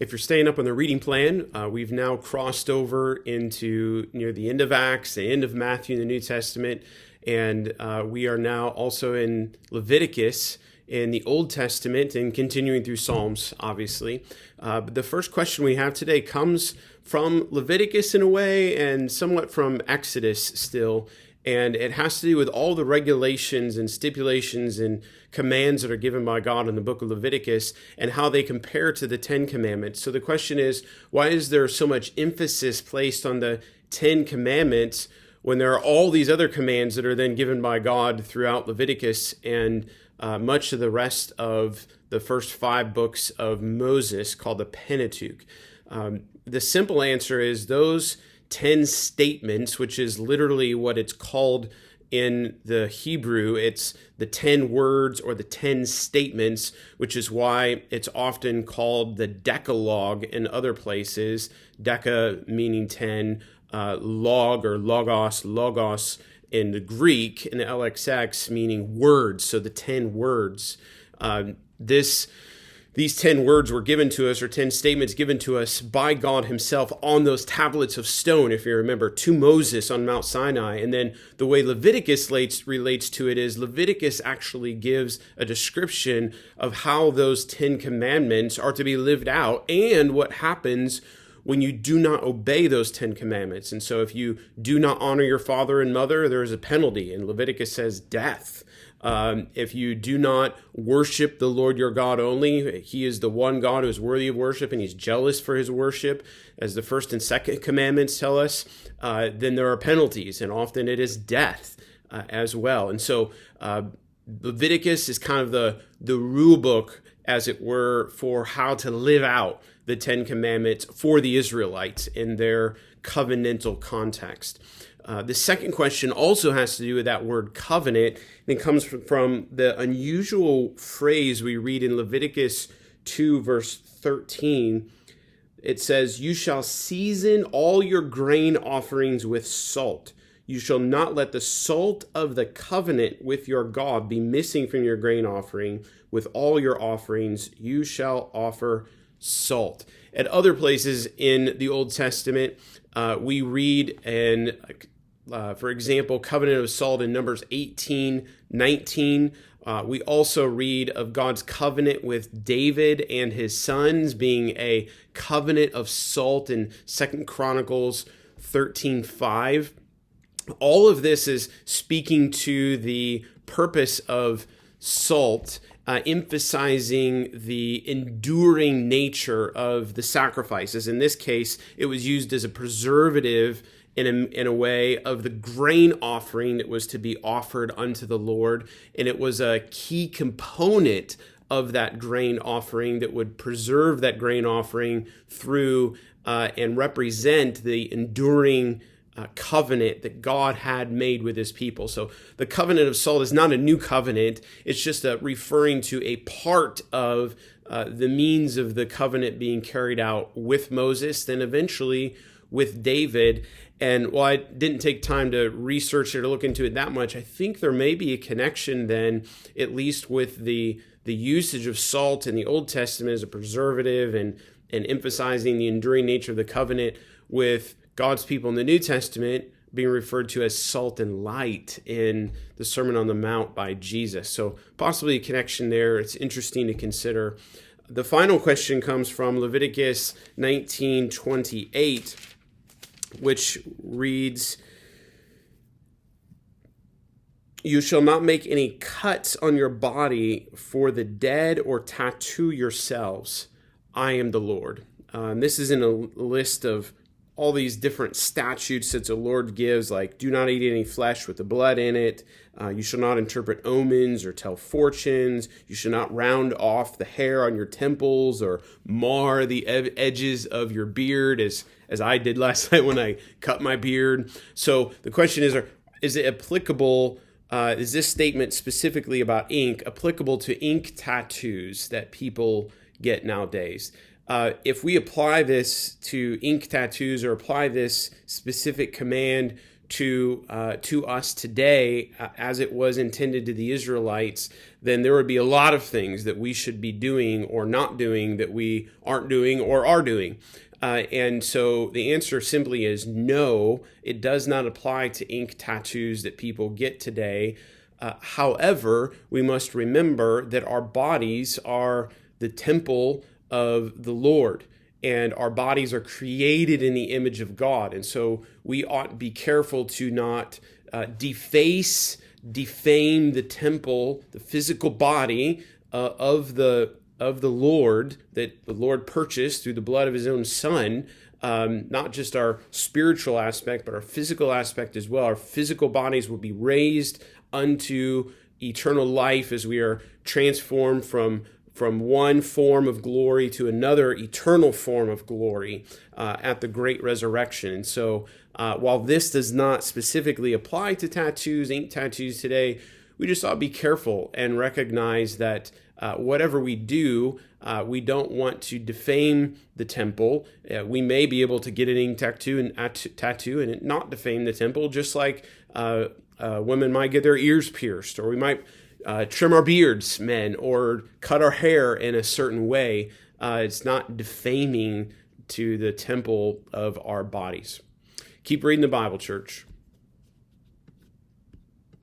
If you're staying up on the reading plan, we've now crossed over into near the end of Acts, the end of Matthew in the New Testament, and we are now also in Leviticus in the Old Testament and continuing through Psalms, obviously. But the first question we have today comes from Leviticus in a way and somewhat from Exodus still. And it has to do with all the regulations and stipulations and commands that are given by God in the book of Leviticus and how they compare to the Ten Commandments. So the question is, why is there so much emphasis placed on the Ten Commandments when there are all these other commands that are then given by God throughout Leviticus and much of the rest of the first 5 books of Moses called the Pentateuch? The simple answer is those 10 statements, which is literally what it's called in the Hebrew. It's the 10 words or the 10 statements, which is why it's often called the Decalogue in other places. Deca meaning 10, log or logos in the Greek, and LXX meaning words, so the 10 words. These 10 words were given to us, or 10 statements given to us by God himself on those tablets of stone, if you remember, to Moses on Mount Sinai. And then the way Leviticus relates to it is Leviticus actually gives a description of how those 10 commandments are to be lived out and what happens when you do not obey those 10 commandments. And so if you do not honor your father and mother, there is a penalty. And Leviticus says death. If you do not worship the Lord your God only, he is the one God who is worthy of worship, and he's jealous for his worship, as the first and second commandments tell us, then there are penalties, and often it is death as well. And so Leviticus is kind of the rule book, as it were, for how to live out the 10 commandments for the Israelites in their covenantal context. The second question also has to do with that word covenant, and it comes from the unusual phrase we read in Leviticus 2, verse 13. It says, "You shall season all your grain offerings with salt. You shall not let the salt of the covenant with your God be missing from your grain offering. With all your offerings, you shall offer salt." At other places in the Old Testament, we read for example, covenant of salt in Numbers 18:19. We also read of God's covenant with David and his sons being a covenant of salt in 2 Chronicles 13:5. All of this is speaking to the purpose of salt, emphasizing the enduring nature of the sacrifices. In this case, it was used as a preservative in a way of the grain offering that was to be offered unto the Lord. And it was a key component of that grain offering that would preserve that grain offering through and represent the enduring covenant that God had made with his people. So the covenant of salt is not a new covenant. It's just referring to a part of the means of the covenant being carried out with Moses, then eventually with David. And while I didn't take time to research it or look into it that much, I think there may be a connection then, at least with the usage of salt in the Old Testament as a preservative and emphasizing the enduring nature of the covenant, with God's people in the New Testament being referred to as salt and light in the Sermon on the Mount by Jesus. So possibly a connection there. It's interesting to consider. The final question comes from Leviticus 19:28, which reads, "You shall not make any cuts on your body for the dead or tattoo yourselves. I am the Lord." This is in a list of all these different statutes that the Lord gives, like do not eat any flesh with the blood in it. You shall not interpret omens or tell fortunes. You shall not round off the hair on your temples or mar the edges of your beard, as I did last night when I cut my beard. So the question is it applicable? Is this statement specifically about ink applicable to ink tattoos that people get nowadays? If we apply this to ink tattoos or apply this specific command to us today as it was intended to the Israelites, then there would be a lot of things that we should be doing or not doing that we aren't doing or are doing. And so the answer simply is no, it does not apply to ink tattoos that people get today. However, we must remember that our bodies are the temple of the Lord, and our bodies are created in the image of God. And so we ought to be careful to not defame the temple, the physical body of the Lord that the Lord purchased through the blood of his own Son. Not just our spiritual aspect, but our physical aspect as well. Our physical bodies will be raised unto eternal life as we are transformed from one form of glory to another eternal form of glory at the great resurrection. And so while this does not specifically apply to tattoos, ink tattoos today, we just ought to be careful and recognize that whatever we do, we don't want to defame the temple. We may be able to get an ink tattoo and not defame the temple, just like women might get their ears pierced, or we might trim our beards, men, or cut our hair in a certain way. It's not defaming to the temple of our bodies. Keep reading the Bible, church.